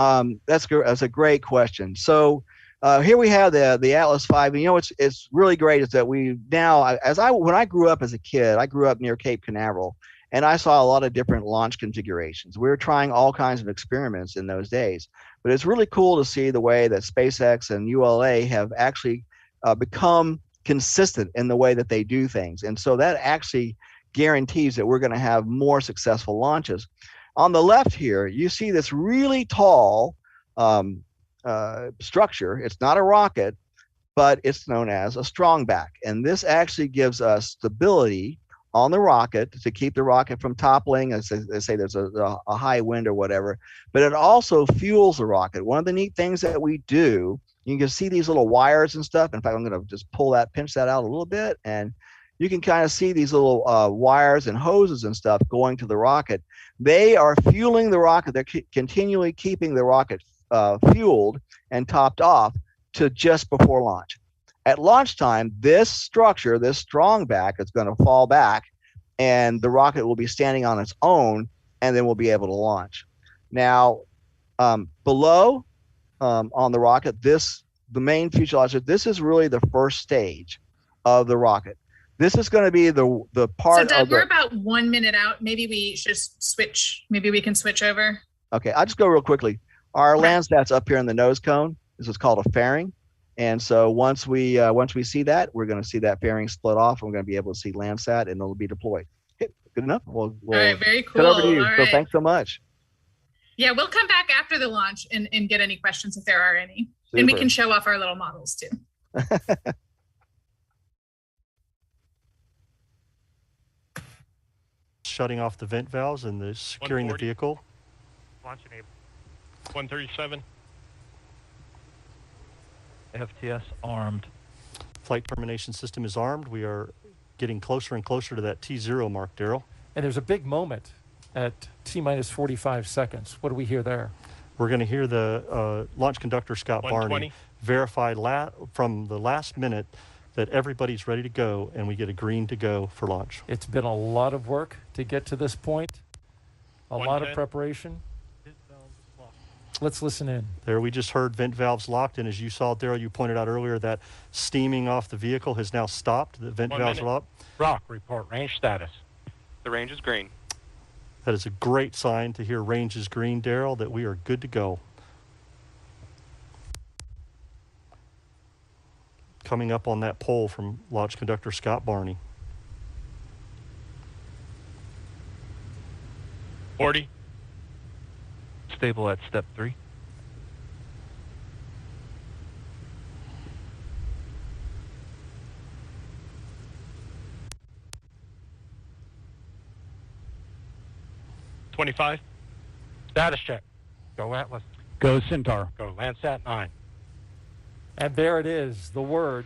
[SPEAKER 2] that's a great question. So here we have the Atlas V. And, it's really great is that we now, when I grew up as a kid, I grew up near Cape Canaveral, and I saw a lot of different launch configurations. We were trying all kinds of experiments in those days, but it's really cool to see the way that SpaceX and ULA have actually become consistent in the way that they do things. And so that actually guarantees that we're going to have more successful launches. On the left here, you see this really tall structure. It's not a rocket, but it's known as a strong back. And this actually gives us stability on the rocket to keep the rocket from toppling. As they say, there's a high wind or whatever, but it also fuels the rocket. One of the neat things that we do, you can see these little wires and stuff. In fact, I'm going to just pinch that out a little bit, and you can kind of see these little wires and hoses and stuff going to the rocket. They are fueling the rocket. They're continually keeping the rocket fueled and topped off to just before launch. At launch time, this structure, this strong back, is going to fall back, and the rocket will be standing on its own, and then we'll be able to launch. Now, below on the rocket, the main fuselage, this is really the first stage of the rocket. This is going to be the part
[SPEAKER 1] so Doug,
[SPEAKER 2] of
[SPEAKER 1] we're about 1 minute out. Maybe we should switch. Maybe we can switch over.
[SPEAKER 2] Okay, I'll just go real quickly. Our Landsat's up here in the nose cone. This is called a fairing. And so once we see that, we're going to see that fairing split off, and we're going to be able to see Landsat, and it'll be deployed. Okay, good enough? We'll
[SPEAKER 1] all right, very cool.
[SPEAKER 2] Cut over to you.
[SPEAKER 1] All
[SPEAKER 2] So
[SPEAKER 1] right.
[SPEAKER 2] thanks so much.
[SPEAKER 1] Yeah, we'll come back after the launch and get any questions if there are any.
[SPEAKER 2] Super.
[SPEAKER 1] And we can show off our little models too.
[SPEAKER 3] Shutting off the vent valves and securing the vehicle.
[SPEAKER 4] Launch enabled. 137.
[SPEAKER 5] FTS armed.
[SPEAKER 3] Flight termination system is armed. We are getting closer and closer to that T0 mark, Daryl.
[SPEAKER 5] And there's a big moment at T-minus 45 seconds. What do we hear there?
[SPEAKER 3] We're going to hear the launch conductor, Scott Barney, verify from the last minute that everybody's ready to go, and we get a green to go for launch.
[SPEAKER 5] It's been a lot of work to get to this point, a lot of preparation. Let's listen in.
[SPEAKER 3] There we just heard vent valves locked, and as you saw, Daryl, you pointed out earlier that steaming off the vehicle has now stopped. The vent valves are locked.
[SPEAKER 4] Rock, report range status.
[SPEAKER 6] The range is green.
[SPEAKER 3] That is a great sign to hear range is green, Daryl, that we are good to go. Coming up on that pole from launch conductor Scott Barney.
[SPEAKER 4] 40.
[SPEAKER 5] Stable at step 3.
[SPEAKER 4] $25. Status check. Go Atlas.
[SPEAKER 5] Go Centaur.
[SPEAKER 4] Go Landsat 9.
[SPEAKER 5] And there it is, the word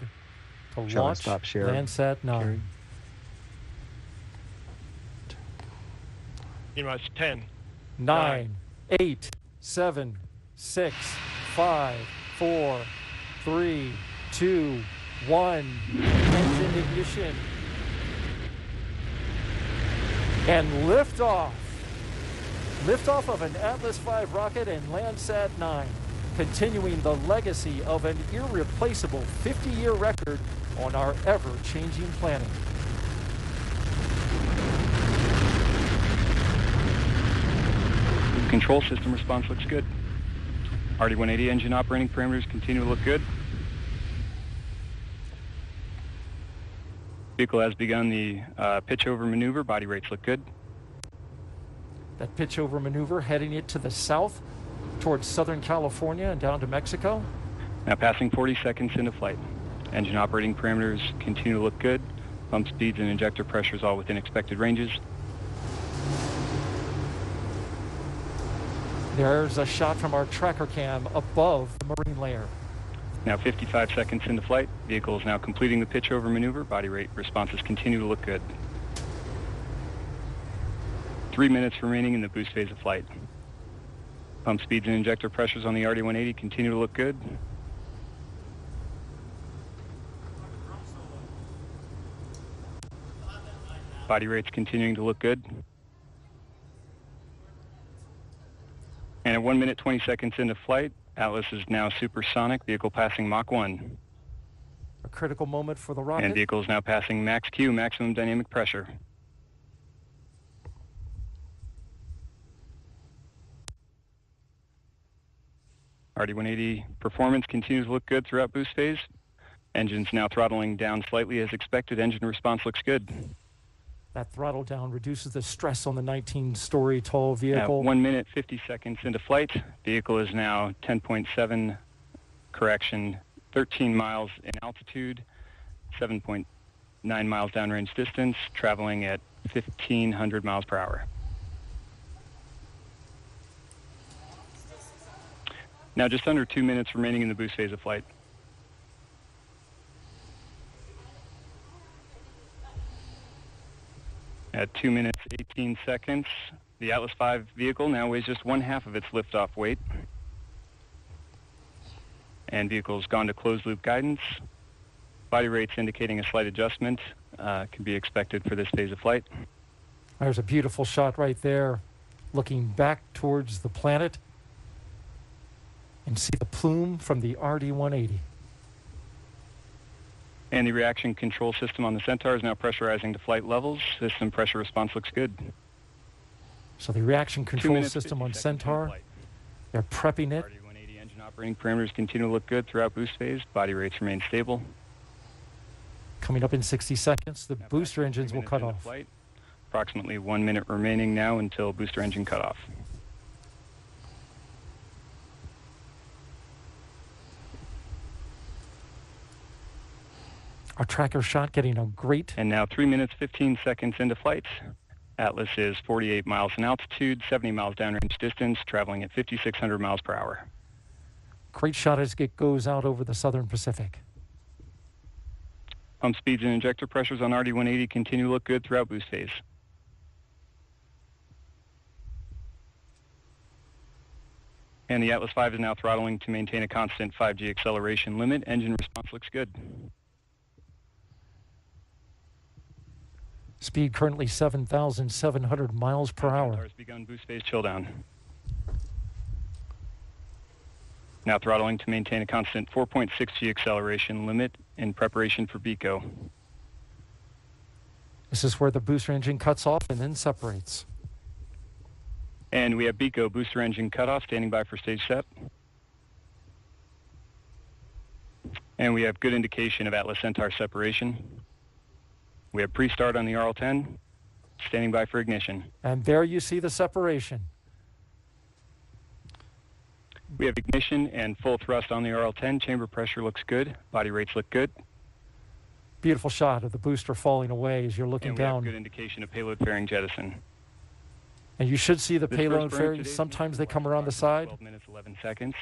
[SPEAKER 5] to
[SPEAKER 2] Shall I
[SPEAKER 5] launch
[SPEAKER 2] stop sharing?
[SPEAKER 5] Landsat 9.
[SPEAKER 4] T-minus 10.
[SPEAKER 5] 9, 8, 7, 6, 5, 4, 3, 2, 1. Engine ignition. And liftoff. Liftoff of an Atlas V rocket and Landsat 9, continuing the legacy of an irreplaceable 50-year record on our ever-changing planet.
[SPEAKER 7] Control system response looks good. RD-180 engine operating parameters continue to look good. Vehicle has begun the pitch over maneuver. Body rates look good.
[SPEAKER 5] That pitch over maneuver heading it to the south towards Southern California and down to Mexico.
[SPEAKER 7] Now passing 40 seconds into flight. Engine operating parameters continue to look good. Pump speeds and injector pressures all within expected ranges.
[SPEAKER 5] There's a shot from our tracker cam above the marine layer.
[SPEAKER 7] Now 55 seconds into flight. Vehicle is now completing the pitch over maneuver. Body rate responses continue to look good. 3 minutes remaining in the boost phase of flight. Pump speeds and injector pressures on the RD-180 continue to look good. Body rates continuing to look good. And at 1 minute, 20 seconds into flight, Atlas is now supersonic, vehicle passing Mach 1.
[SPEAKER 5] A critical moment for the rocket.
[SPEAKER 7] And vehicle is now passing max Q, maximum dynamic pressure. RD-180 performance continues to look good throughout boost phase. Engine's now throttling down slightly as expected. Engine response looks good.
[SPEAKER 5] That throttle down reduces the stress on the 19-story tall vehicle.
[SPEAKER 7] 1 minute, 50 seconds into flight. Vehicle is now 10.7, correction, 13 miles in altitude, 7.9 miles downrange distance, traveling at 1,500 miles per hour. Now just under 2 minutes remaining in the boost phase of flight. At 2 minutes, 18 seconds, the Atlas V vehicle now weighs just 1/2 of its liftoff weight. And vehicle's gone to closed loop guidance. Body rates indicating a slight adjustment can be expected for this phase of flight.
[SPEAKER 5] There's a beautiful shot right there, looking back towards the planet, and see the plume from the RD-180.
[SPEAKER 7] And the reaction control system on the Centaur is now pressurizing to flight levels. System pressure response looks good.
[SPEAKER 5] So the reaction control system on Centaur, they're prepping it.
[SPEAKER 7] RD-180 engine operating parameters continue to look good throughout boost phase. Body rates remain stable.
[SPEAKER 5] Coming up in 60 seconds, the booster engines will cut off.
[SPEAKER 7] Flight. Approximately 1 minute remaining now until booster engine cutoff.
[SPEAKER 5] Our tracker shot getting a great...
[SPEAKER 7] And now 3 minutes, 15 seconds into flight. Atlas is 48 miles in altitude, 70 miles downrange distance, traveling at 5,600 miles per hour.
[SPEAKER 5] Great shot as it goes out over the Southern Pacific.
[SPEAKER 7] Pump speeds and injector pressures on RD-180 continue to look good throughout boost phase. And the Atlas V is now throttling to maintain a constant 5G acceleration limit. Engine response looks good.
[SPEAKER 5] Speed currently 7,700 miles per hour.
[SPEAKER 7] Has begun boost phase chill down. Now throttling to maintain a constant 4.6G acceleration limit in preparation for BECO.
[SPEAKER 5] This is where the booster engine cuts off and then separates.
[SPEAKER 7] And we have BECO booster engine cutoff standing by for stage Sept. And we have good indication of Atlas Centaur separation. We have pre-start on the RL-10, standing by for ignition.
[SPEAKER 5] And there you see the separation.
[SPEAKER 7] We have ignition and full thrust on the RL-10. Chamber pressure looks good. Body rates look good.
[SPEAKER 5] Beautiful shot of the booster falling away as you're looking
[SPEAKER 7] and
[SPEAKER 5] down.
[SPEAKER 7] We have good indication of payload fairing jettison.
[SPEAKER 5] And you should see the payload fairing. Sometimes they come around the side.
[SPEAKER 7] 12 minutes, 11 seconds.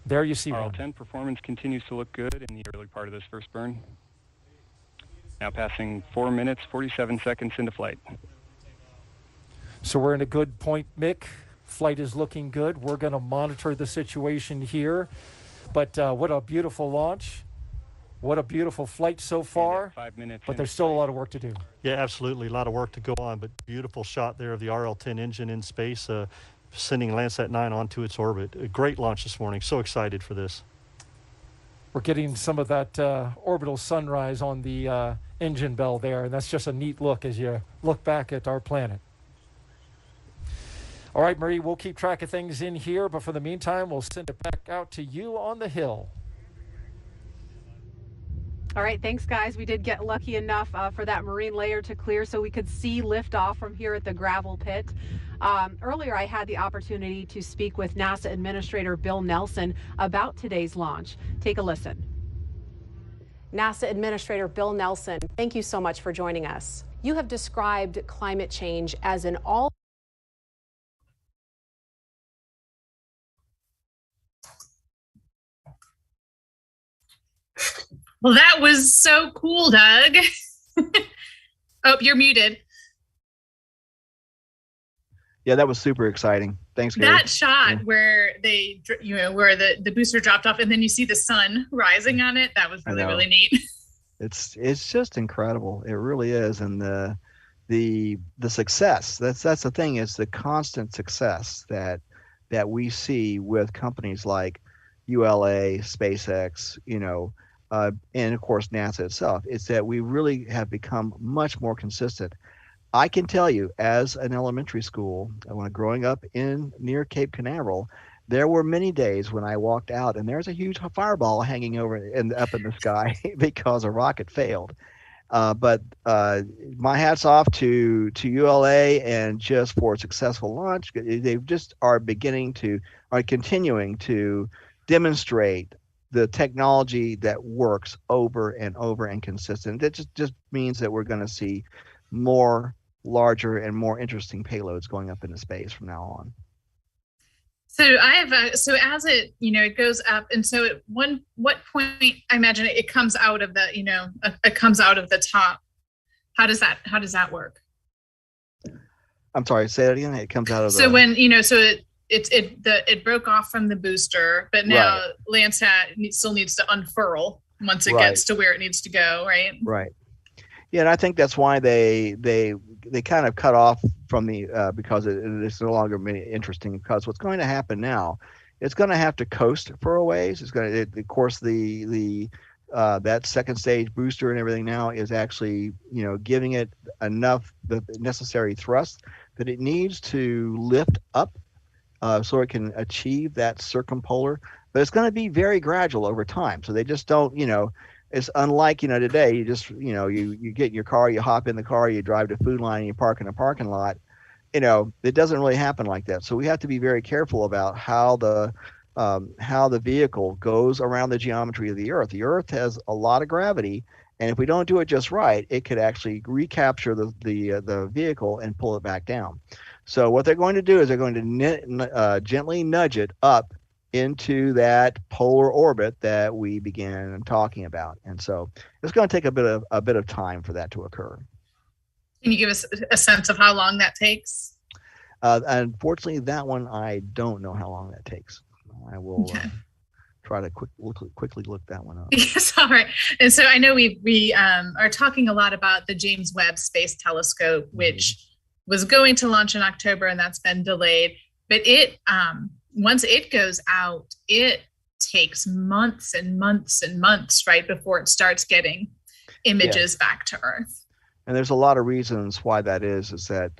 [SPEAKER 5] There you see
[SPEAKER 7] RL-10
[SPEAKER 5] one.
[SPEAKER 7] performance continues to look good in the early part of this first burn. Now passing 4 minutes, 47 seconds into flight.
[SPEAKER 5] So we're in a good point, Mick. Flight is looking good. We're going to monitor the situation here. But what a beautiful launch. What a beautiful flight so far.
[SPEAKER 7] 5 minutes.
[SPEAKER 5] But there's still a lot of work to do.
[SPEAKER 3] Yeah, absolutely. A lot of work to go on, but beautiful shot there of the RL-10 engine in space, sending Landsat 9 onto its orbit. A great launch this morning. So excited for this.
[SPEAKER 5] We're getting some of that orbital sunrise on the engine bell there, and that's just a neat look as you look back at our planet. All right, Marie, we'll keep track of things in here, but for the meantime, we'll send it back out to you on the hill.
[SPEAKER 6] All right, thanks, guys. We did get lucky enough for that marine layer to clear so we could see liftoff from here at the gravel pit. Earlier, I had the opportunity to speak with NASA Administrator Bill Nelson about today's launch. Take a listen. NASA Administrator Bill Nelson, thank you so much for joining us. You have described climate change as an all
[SPEAKER 1] Well, that was so cool, Doug. Oh, you're muted.
[SPEAKER 2] Yeah, that was super exciting. Thanks, Gary.
[SPEAKER 1] That shot where they, where the booster dropped off and then you see the sun rising on it, that was really, really neat.
[SPEAKER 2] It's just incredible. It really is. And the success, that's the thing, is the constant success that we see with companies like ULA, SpaceX, and of course NASA itself. It's that we really have become much more consistent. I can tell you, as an elementary school, when growing up near Cape Canaveral, there were many days when I walked out and there's a huge fireball hanging up in the sky because a rocket failed. But my hat's off to ULA and just for a successful launch. They just are continuing to demonstrate the technology that works over and over and consistent. That just means that we're going to see more larger and more interesting payloads going up into space from now on.
[SPEAKER 1] So I have so as it it goes up, and so at what point I imagine it comes out of the it comes out of the top. How does that work?
[SPEAKER 2] I'm sorry, say that again. It comes out of
[SPEAKER 1] so when it broke off from the booster, but now Landsat still needs to unfurl once it gets to where it needs to go, right?
[SPEAKER 2] Right. Yeah, and I think that's why they kind of cut off from the because it's no longer interesting. Because what's going to happen now, it's going to have to coast for a ways. It's going to, of course, the that second stage booster and everything now is actually giving it enough the necessary thrust that it needs to lift up so it can achieve that circumpolar. But it's going to be very gradual over time. So they just don't, it's unlike, today, you just, you get in your car, you hop in the car, you drive to Food Line, and you park in a parking lot. It doesn't really happen like that. So we have to be very careful about how the vehicle goes around the geometry of the Earth. The Earth has a lot of gravity, and if we don't do it just right, it could actually recapture the vehicle and pull it back down. So what they're going to do is they're going to gently nudge it up into that polar orbit that we began talking about, and so it's going to take a bit of time for that to occur.
[SPEAKER 1] Can you give us a sense of how long that takes?
[SPEAKER 2] Unfortunately, that one I don't know how long that takes. I will try to quickly look that one up.
[SPEAKER 1] Yes, all right. And so I know we are talking a lot about the James Webb Space Telescope, which was going to launch in October, and that's been delayed. But it once it goes out, it takes months and months and months, right, before it starts getting images back to Earth.
[SPEAKER 2] And there's a lot of reasons why that is that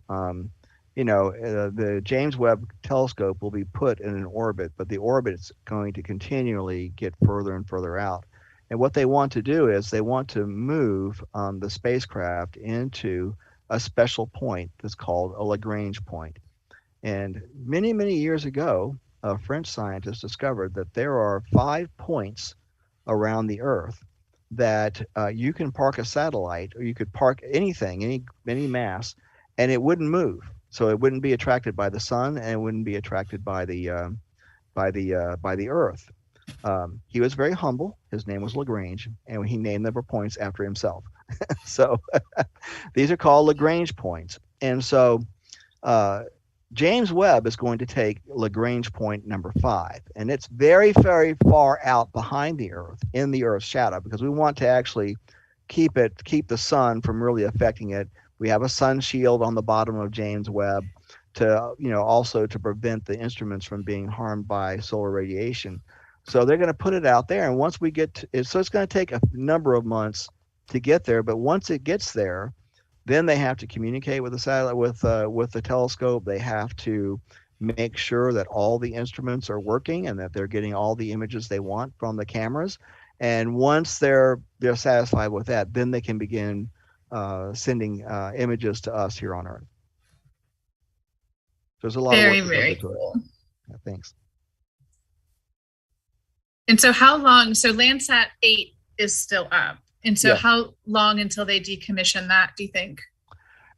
[SPEAKER 2] the James Webb Telescope will be put in an orbit, but the orbit's going to continually get further and further out. And what they want to do is they want to move the spacecraft into a special point that's called a Lagrange point. And many, many years ago, a French scientist discovered that there are 5 points around the Earth that you can park a satellite, or you could park anything, any mass, and it wouldn't move. So it wouldn't be attracted by the sun, and it wouldn't be attracted by the Earth. He was very humble. His name was Lagrange, and he named them points after himself. So these are called Lagrange points. And so James Webb is going to take Lagrange point number 5, and it's very, very far out behind the Earth, in the Earth's shadow, because we want to actually keep the sun from really affecting it. We have a sun shield on the bottom of James Webb to, also to prevent the instruments from being harmed by solar radiation. So they're going to put it out there, and once we get to it, so it's going to take a number of months to get there, but once it gets there, then they have to communicate with the satellite, with the telescope. They have to make sure that all the instruments are working and that they're getting all the images they want from the cameras. And once they're satisfied with that, then they can begin sending images to us here on Earth. There's a lot of work
[SPEAKER 1] very cool.
[SPEAKER 2] Yeah, thanks.
[SPEAKER 1] And so how long? So Landsat 8 is still up. And so how long until they decommission that, do you think?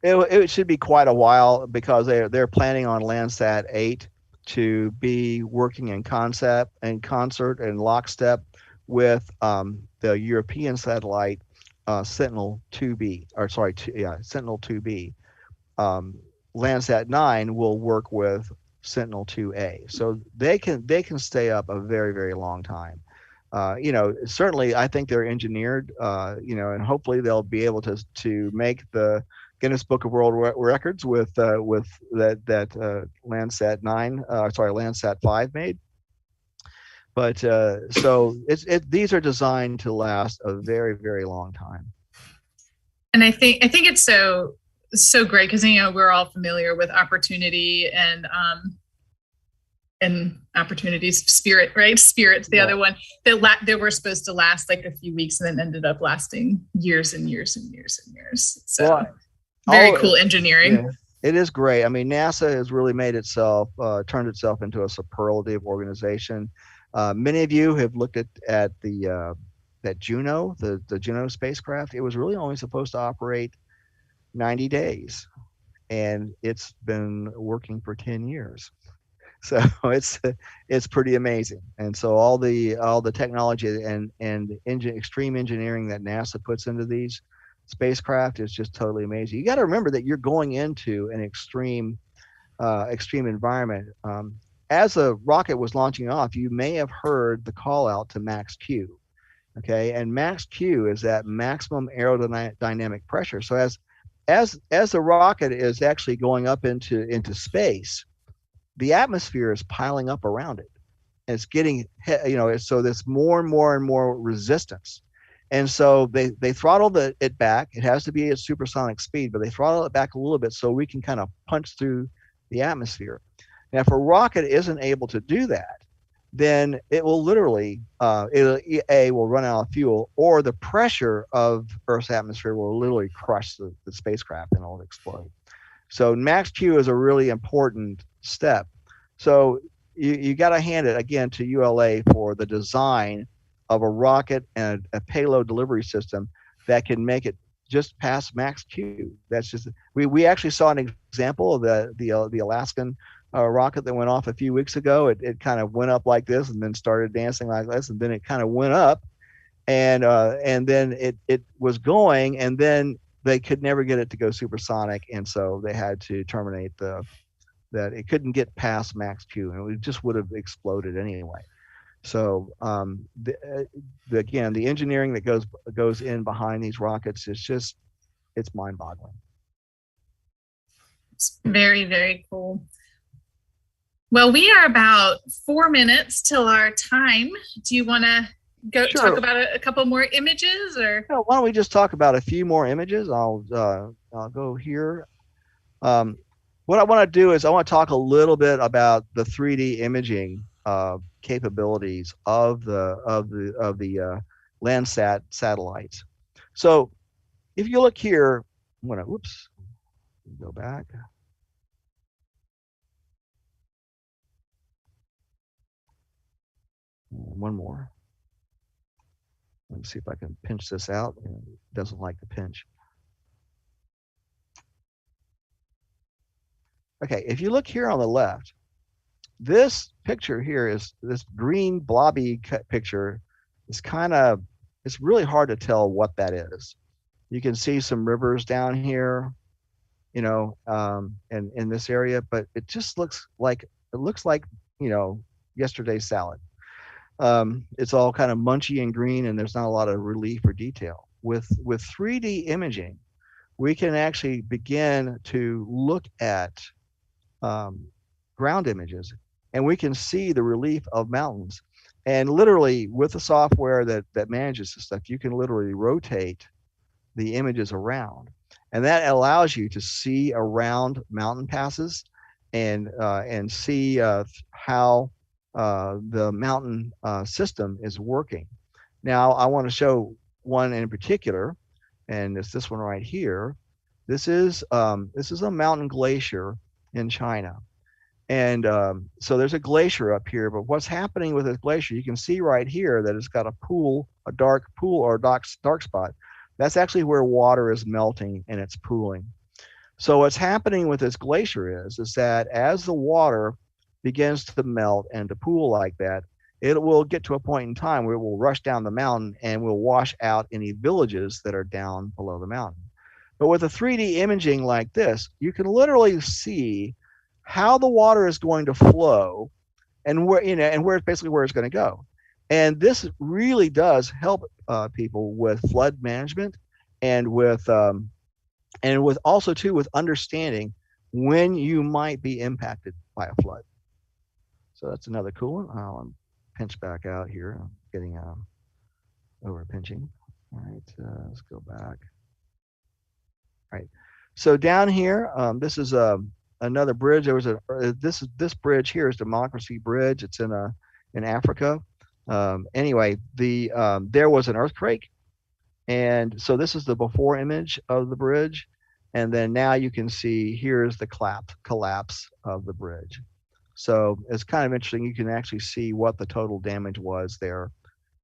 [SPEAKER 2] It should be quite a while, because they're planning on Landsat 8 to be working in concert and lockstep with the European satellite Sentinel 2B, Sentinel 2B. Landsat 9 will work with Sentinel 2A, so they can stay up a very, very long time. Certainly, I think they're engineered, and hopefully they'll be able to make the Guinness Book of World Records with that Landsat 9, Landsat 5 made. But so these are designed to last a very, very long time.
[SPEAKER 1] And I think it's so great, because we're all familiar with Opportunity and Opportunity's Spirit, right? Spirit's the other one that were supposed to last like a few weeks, and then ended up lasting years and years and years and years. So very cool engineering.
[SPEAKER 2] Yeah, it is great. I mean, NASA has really turned itself into a superlative organization. Many of you have looked at that Juno, the Juno spacecraft. It was really only supposed to operate 90 days, and it's been working for 10 years. So it's pretty amazing. And so all the technology and extreme engineering that NASA puts into these spacecraft is just totally amazing. You got to remember that you're going into an extreme environment. As the rocket was launching off, you may have heard the call out to max Q. Okay, and max Q is that maximum aerodynamic pressure. So as the rocket is actually going up into space, the atmosphere is piling up around it. And it's getting, so there's more and more and more resistance. And so they throttle it back. It has to be at supersonic speed, but they throttle it back a little bit so we can kind of punch through the atmosphere. Now, if a rocket isn't able to do that, then it will literally, will run out of fuel, or the pressure of Earth's atmosphere will literally crush the spacecraft and it'll explode. So max Q is a really important step. So you got to hand it again to ULA for the design of a rocket and a payload delivery system that can make it just past max Q. That's just, we actually saw an example of the Alaskan rocket that went off a few weeks ago. It kind of went up like this and then started dancing like this, and then it kind of went up, and then it was going, and then they could never get it to go supersonic, and so they had to terminate that it couldn't get past max Q, and it just would have exploded anyway. So again, the engineering that goes in behind these rockets is just, it's mind-boggling.
[SPEAKER 1] It's very, very cool. Well, we are about 4 minutes till our time. Do you want to go talk about a couple more images, or?
[SPEAKER 2] No, why don't we just talk about a few more images? I'll go here. What I want to do is I want to talk a little bit about the 3D imaging capabilities of the Landsat satellites. So if you look here, I'm gonna go back. One more. Let me see if I can pinch this out. It doesn't like to pinch. Okay, if you look here on the left, this picture here is this green blobby picture is it's really hard to tell what that is. You can see some rivers down here, and in this area, but it just looks like, yesterday's salad. It's all kind of munchy and green, and there's not a lot of relief or detail. With 3D imaging, we can actually begin to look at ground images, and we can see the relief of mountains. And literally, with the software that manages this stuff, you can literally rotate the images around, and that allows you to see around mountain passes and see how the mountain system is working. Now, I want to show one in particular, and it's this one right here. This is a mountain glacier in China, and so there's a glacier up here. But what's happening with this glacier? You can see right here that it's got a dark pool or a dark spot. That's actually where water is melting and it's pooling. So what's happening with this glacier is that as the water begins to melt and to pool like that, it will get to a point in time where it will rush down the mountain and will wash out any villages that are down below the mountain. But with a 3D imaging like this, you can literally see how the water is going to flow and where it's going to go. And this really does help people with flood management and with also too with understanding when you might be impacted by a flood. So that's another cool one. I'll pinch back out here. I'm getting over pinching. All right, let's go back. All right. So down here, this is another bridge. There was this bridge here is Democracy Bridge. It's in Africa. Anyway, there was an earthquake, and so this is the before image of the bridge, and then now you can see here is the collapse of the bridge. So it's kind of interesting. You can actually see what the total damage was there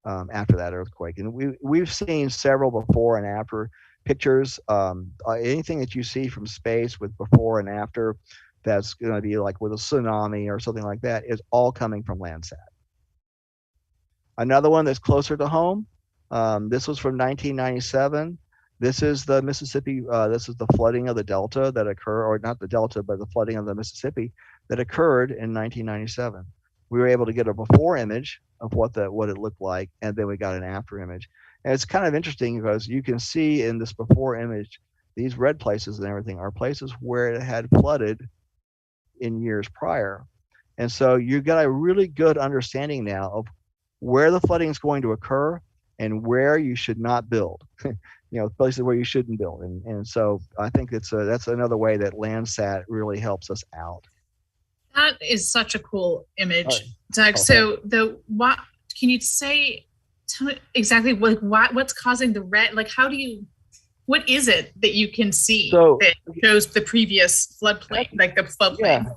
[SPEAKER 2] after that earthquake, and we've seen several before and after pictures. Anything that you see from space with before and after, that's going to be like with a tsunami or something like that, is all coming from Landsat. Another one that's closer to home, this was from 1997. This is the Mississippi, this is the flooding of the Delta that occurred, or not the Delta, but the flooding of the Mississippi that occurred in 1997. we were able to get a before image of what it looked like, and then we got an after image. And it's kind of interesting because you can see in this before image, these red places and everything are places where it had flooded in years prior. And so you got a really good understanding now of where the flooding is going to occur and where you should not build, places where you shouldn't build. And so I think that's another way that Landsat really helps us out.
[SPEAKER 1] That is such a cool image,
[SPEAKER 2] Right.
[SPEAKER 1] Doug. So can you tell me exactly what's causing the red? Like, what is it that you can see that shows the previous floodplain, like the floodplain?
[SPEAKER 2] Yeah.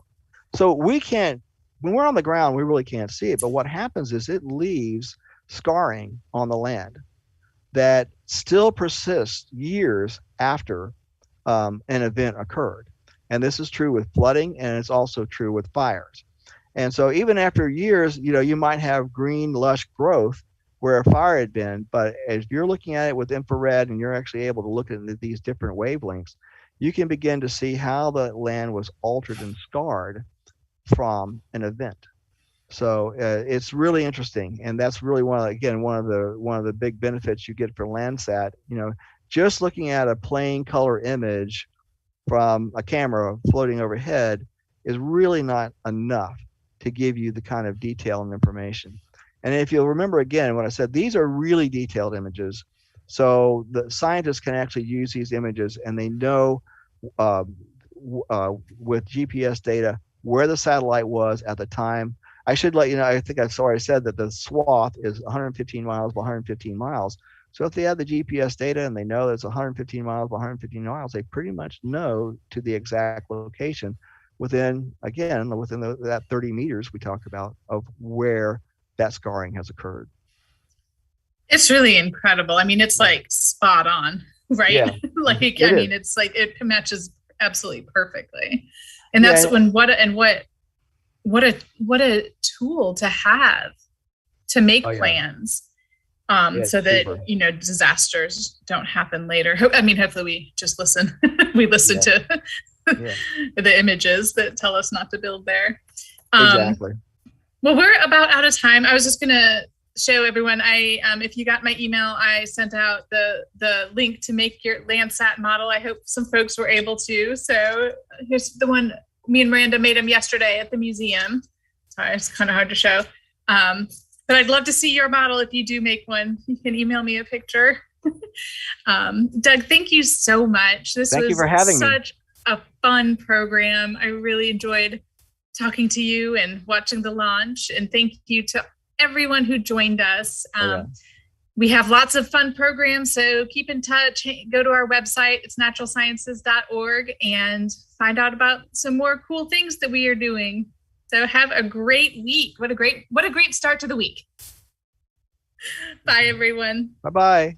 [SPEAKER 2] So we can't, when we're on the ground, we really can't see it. But what happens is it leaves scarring on the land that still persists years after an event occurred. And this is true with flooding, and it's also true with fires. And so even after years, you might have green, lush growth where a fire had been, but as you're looking at it with infrared and you're actually able to look at these different wavelengths, you can begin to see how the land was altered and scarred from an event. So it's really interesting, and that's really one of the big benefits you get from Landsat. Just looking at a plain color image from a camera floating overhead is really not enough to give you the kind of detail and information. And if you'll remember again what I said, these are really detailed images. So the scientists can actually use these images, and they know with GPS data where the satellite was at the time. I should let you know, I think I've already said that the swath is 115 miles by 115 miles. So if they have the GPS data and they know that it's 115 miles by 115 miles, they pretty much know to the exact location within that 30 meters we talked about of where that scarring has occurred.
[SPEAKER 1] It's really incredible. I mean, it's like spot on, right? Yeah. It's like it matches absolutely perftly. And that's what a tool to have to make plans. So that disasters don't happen later. Hopefully we just listen. We listen to the images that tell us not to build there.
[SPEAKER 2] Exactly.
[SPEAKER 1] Well, we're about out of time. I was just gonna show everyone. If you got my email, I sent out the link to make your Landsat model. I hope some folks were able to. So here's the one. Me and Miranda made them yesterday at the museum. Sorry, it's kind of hard to show. But I'd love to see your model if you do make one. You can email me a picture. Doug, thank you so much.
[SPEAKER 2] Thank you for having me.
[SPEAKER 1] Such a fun program. I really enjoyed talking to you and watching the launch. And thank you to everyone who joined us. We have lots of fun programs, so keep in touch. Go to our website, it's naturalsciences.org, and find out about some more cool things that we are doing. So have a great week. What a great start to the week. Bye, everyone.
[SPEAKER 2] Bye-bye.